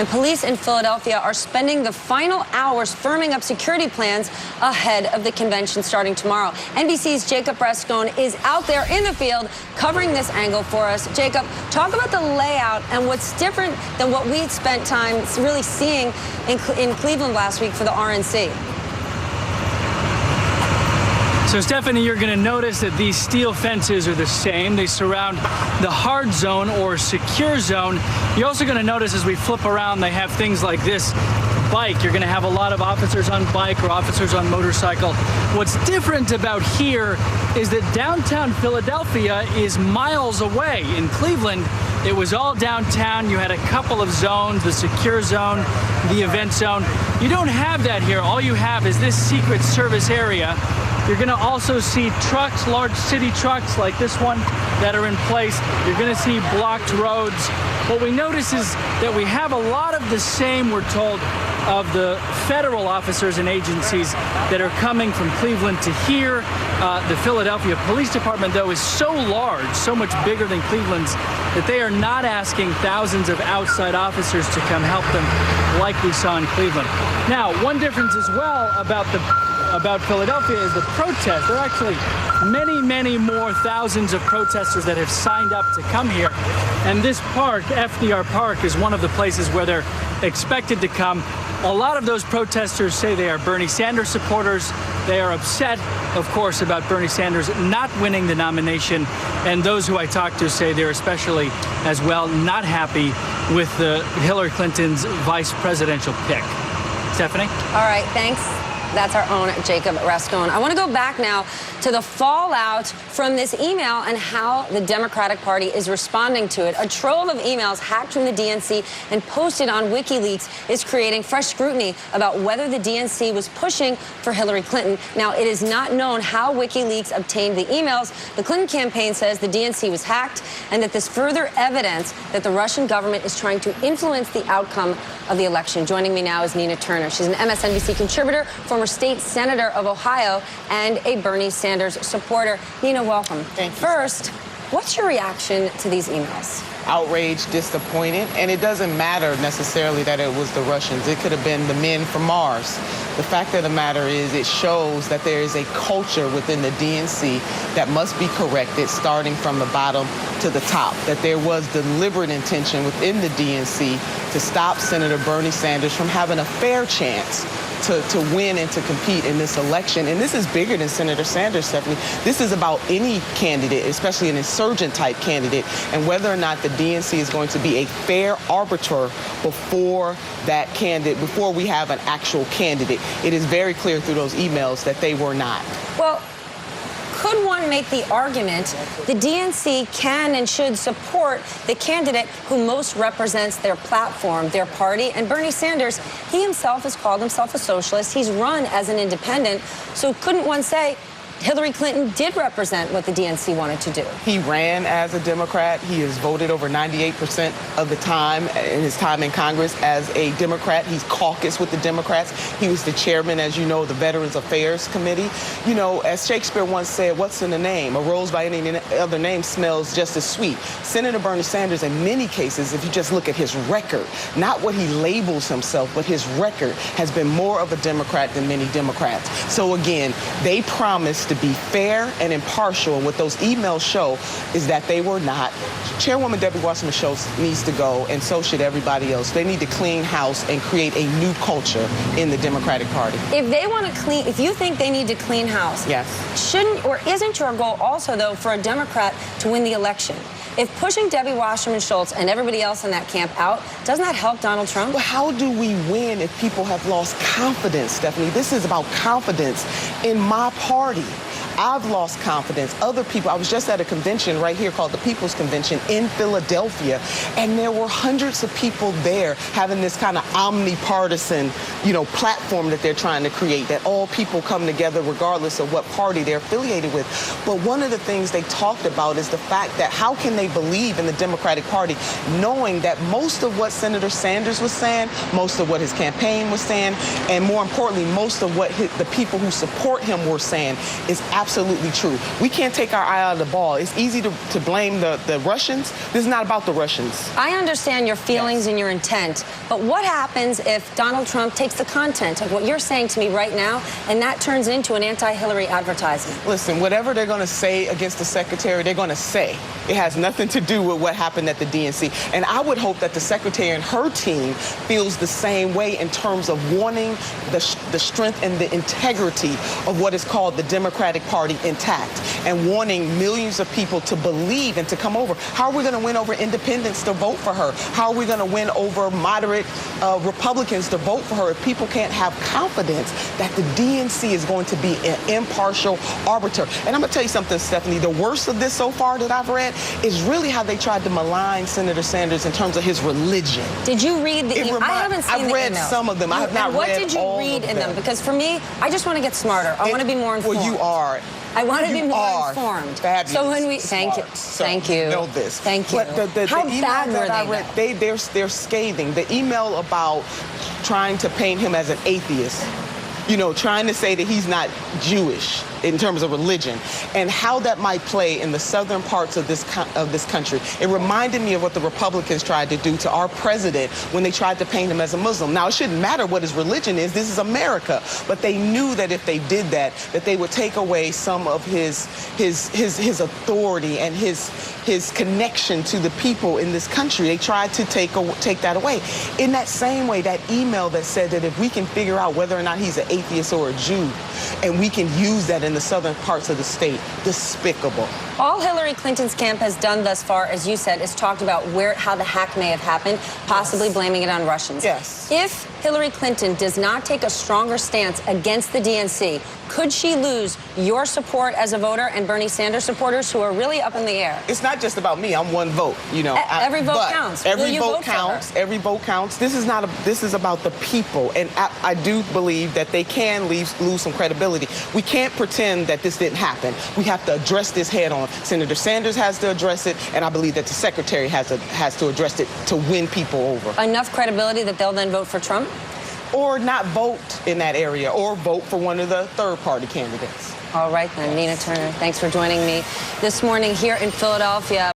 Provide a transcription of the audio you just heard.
And police in Philadelphia are spending the final hours firming up security plans ahead of the convention starting tomorrow. NBC's Jacob Rascone is out there in the field covering this angle for us. Jacob, talk about the layout and what's different than what we'd spent time really seeing in Cleveland last week for the RNC. So, Stephanie, you're going to notice that these steel fences are the same. They surround the hard zone or secure zone. You're also going to notice as we flip around, they have things like this bike. You're going to have a lot of officers on bike or officers on motorcycle. What's different about here is that downtown Philadelphia is miles away. In Cleveland, it was all downtown. You had a couple of zones, the secure zone, the event zone. You don't have that here. All you have is this Secret Service area. You're going to also see trucks, large city trucks like this one that are in place. You're going to see blocked roads. What we notice is that we have a lot of the same, we're told, of the federal officers and agencies that are coming from Cleveland to here. The Philadelphia Police Department, though, is so large, so much bigger than Cleveland's, that they are not asking thousands of outside officers to come help them like we saw in Cleveland. Now, one difference as well about Philadelphia is the protest. There are actually many, many more thousands of protesters that have signed up to come here. And this park, FDR Park, is one of the places where they're expected to come. A lot of those protesters say they are Bernie Sanders supporters. They are upset, of course, about Bernie Sanders not winning the nomination. And those who I talked to say they're especially, as well, not happy with Hillary Clinton's vice presidential pick. Stephanie? All right, thanks. That's our own Jacob Rascone. I want to go back now to the fallout from this email and how the Democratic Party is responding to it. A trove of emails hacked from the DNC and posted on WikiLeaks is creating fresh scrutiny about whether the DNC was pushing for Hillary Clinton. Now, it is not known how WikiLeaks obtained the emails. The Clinton campaign says the DNC was hacked and that this further evidence that the Russian government is trying to influence the outcome of the election. Joining me now is Nina Turner. She's an MSNBC contributor, former state senator of Ohio, and a Bernie Sanders supporter. Nina, welcome. Thank you. First, what's your reaction to these emails? Outraged, disappointed, and it doesn't matter necessarily that it was the Russians. It could have been the men from Mars. The fact of the matter is it shows that there is a culture within the DNC that must be corrected starting from the bottom to the top, that there was deliberate intention within the DNC to stop Senator Bernie Sanders from having a fair chance to win and to compete in this election. And this is bigger than Senator Sanders, Stephanie. This is about any candidate, especially an insurgent-type candidate, and whether or not the DNC is going to be a fair arbiter before that candidate, before we have an actual candidate. It is very clear through those emails that they were not. Well, could one make the argument the DNC can and should support the candidate who most represents their platform, their party? And Bernie Sanders, he himself has called himself a socialist. He's run as an independent. So couldn't one say Hillary Clinton did represent what the DNC wanted to do? He ran as a Democrat. He has voted over 98% of the time in his time in Congress as a Democrat. He's caucused with the Democrats. He was the chairman, as you know, of the Veterans Affairs Committee. You know, as Shakespeare once said, what's in the name? A rose by any other name smells just as sweet. Senator Bernie Sanders, in many cases, if you just look at his record, not what he labels himself, but his record, has been more of a Democrat than many Democrats. So again, they promised to be fair and impartial, and what those emails show is that they were not. Chairwoman Debbie Wasserman Schultz needs to go, and so should everybody else. They need to clean house and create a new culture in the Democratic Party. If they want to clean, if you think they need to clean house, yes, shouldn't or isn't your goal also, though, for a Democrat to win the election? If pushing Debbie Wasserman Schultz and everybody else in that camp out, doesn't that help Donald Trump? Well, how do we win if people have lost confidence, Stephanie? This is about confidence in my party. I've lost confidence. Other people, I was just at a convention right here called the People's Convention in Philadelphia, and there were hundreds of people there having this kind of omnipartisan, platform that they're trying to create, that all people come together regardless of what party they're affiliated with. But one of the things they talked about is the fact that how can they believe in the Democratic Party knowing that most of what Senator Sanders was saying, most of what his campaign was saying, and more importantly, most of what the people who support him were saying is absolutely absolutely true. We can't take our eye out of the ball. It's easy to blame the Russians. This is not about the Russians. I understand your feelings and your intent, but what happens if Donald Trump takes the content of what you're saying to me right now and that turns into an anti-Hillary advertisement? Listen, whatever they're going to say against the secretary, they're going to say. It has nothing to do with what happened at the DNC. And I would hope that the secretary and her team feels the same way in terms of wanting the strength and the integrity of what is called the Democratic Party intact and wanting millions of people to believe and to come over. How are we going to win over independents to vote for her? How are we going to win over moderate Republicans to vote for her if people can't have confidence that the DNC is going to be an impartial arbiter? And I'm going to tell you something, Stephanie. The worst of this so far that I've read is really how they tried to malign Senator Sanders in terms of his religion. Did you read the email? I haven't seen the emails. I've read some of them. I have not read all of them. What did you read in them? Because for me, I just want to get smarter. I want to be more informed. Well, you are. I want to be more informed. Fabulous. So when we Smart. thank you. Know this. Thank you. But the How email bad that I read, they're scathing. The email about trying to paint him as an atheist, you know, trying to say that he's not Jewish in terms of religion, and how that might play in the southern parts of this country. It reminded me of what the Republicans tried to do to our president when they tried to paint him as a Muslim. Now, it shouldn't matter what his religion is. This is America. But they knew that if they did that, that they would take away some of his authority and his connection to the people in this country. They tried to take that away. In that same way, that email that said that if we can figure out whether or not he's an atheist or a Jew, and we can use that in the southern parts of the state, despicable. All Hillary Clinton's camp has done thus far, as you said, is talked about how the hack may have happened, possibly blaming it on Russians. Yes. If Hillary Clinton does not take a stronger stance against the DNC, could she lose your support as a voter and Bernie Sanders supporters who are really up in the air? It's not just about me. I'm one vote. You know, every vote counts. Every vote counts. Every vote counts. This is not this is about the people, and I do believe that they can lose some credibility. We can't pretend that this didn't happen. We have to address this head on. Senator Sanders has to address it, and I believe that the secretary has to address it to win people over. Enough credibility that they'll then vote for Trump? Or not vote in that area, or vote for one of the third-party candidates. All right, then. Nina Turner, thanks for joining me this morning here in Philadelphia.